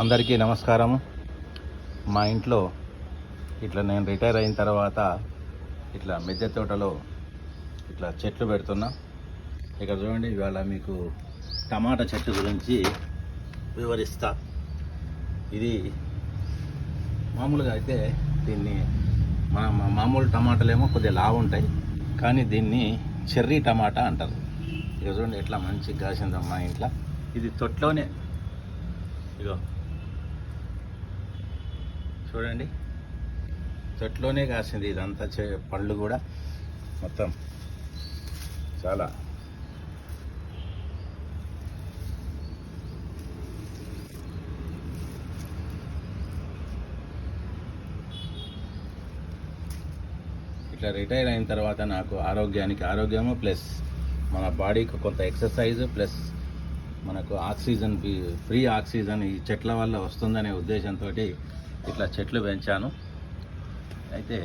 అందరికీ నమస్కారం. మా ఇంట్లో ఇట్లా నేను రిటైర్ అయిన తర్వాత ఇట్లా మిద్దె తోటలో ఇట్లా చెట్లు పెడుతున్నా. ఇక్కడ చూడండి, ఇవాళ మీకు టమాటా చెట్టు గురించి వివరిస్తా. ఇది మామూలుగా అయితే దీన్ని మామూలు టమాటాలేమో కొద్దిగా లావు ఉంటాయి, కానీ దీన్ని చెర్రీ టమాటా అంటారు. ఇక చూడండి ఎట్లా మంచిగా కాసింది మా ఇంట్లో. ఇది తొట్లోనే, ఇగో చూడండి చెట్లోనే కాసింది. ఇదంతా పళ్ళు కూడా మొత్తం చాలా ఇట్లా రిటైర్ అయిన తర్వాత నాకు ఆరోగ్యము ప్లస్ మన బాడీకి కొంత ఎక్సర్సైజ్ ప్లస్ మనకు ఆక్సిజన్, ఫ్రీ ఆక్సిజన్ ఈ చెట్ల వల్ల వస్తుందనే ఉద్దేశంతో ఇట్లా చెట్లు పెంచాను. అయితే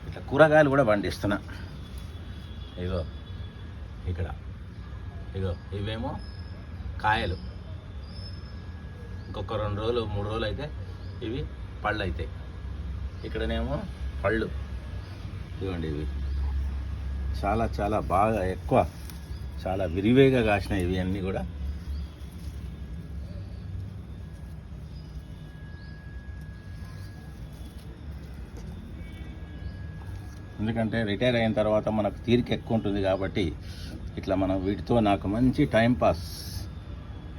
ఇట్లా కూరగాయలు కూడా పండిస్తున్నా. ఇగో ఇక్కడ ఇవేమో కాయలు, ఇంకొక 2 రోజులు 3 రోజులు అయితే ఇవి పళ్ళు అవుతాయి. ఇక్కడనేమో పళ్ళు, ఇవ్వండి ఇవి చాలా చాలా బాగా ఎక్కువ, చాలా విరివేగా కాసినాయి ఇవి అన్నీ కూడా. ఎందుకంటే రిటైర్ అయిన తర్వాత మనకు తీరిక ఎక్కువ ఉంటుంది కాబట్టి ఇట్లా మనం వీటితో నాకు మంచి టైం పాస్.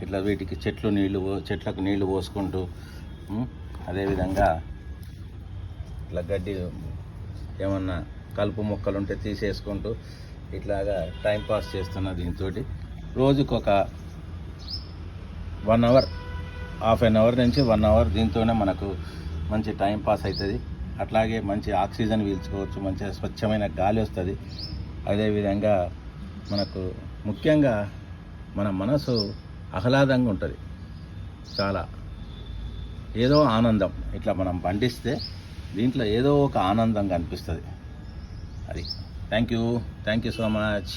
ఇట్లా వీటికి చెట్లకు నీళ్లు పోసుకుంటూ, అదేవిధంగా ఇట్లా గడ్డి ఏమన్నా కలుపు మొక్కలు ఉంటే తీసేసుకుంటూ ఇట్లాగా టైం పాస్ చేస్తున్నా. దీంతో రోజుకు ఒక 1 అవర్, హాఫ్ అన్ అవర్ నుంచి 1 అవర్ దీంతోనే మనకు మంచి టైం పాస్ అవుతుంది. అట్లాగే మంచి ఆక్సిజన్ పీల్చుకోవచ్చు, మంచిగా స్వచ్ఛమైన గాలి వస్తుంది. అదేవిధంగా మనకు ముఖ్యంగా మన మనసు ఆహ్లాదంగా ఉంటుంది. చాలా ఏదో ఆనందం ఇట్లా మనం పండిస్తే దీంట్లో ఏదో ఒక ఆనందం కనిపిస్తుంది. అది థ్యాంక్ యూ సో మచ్.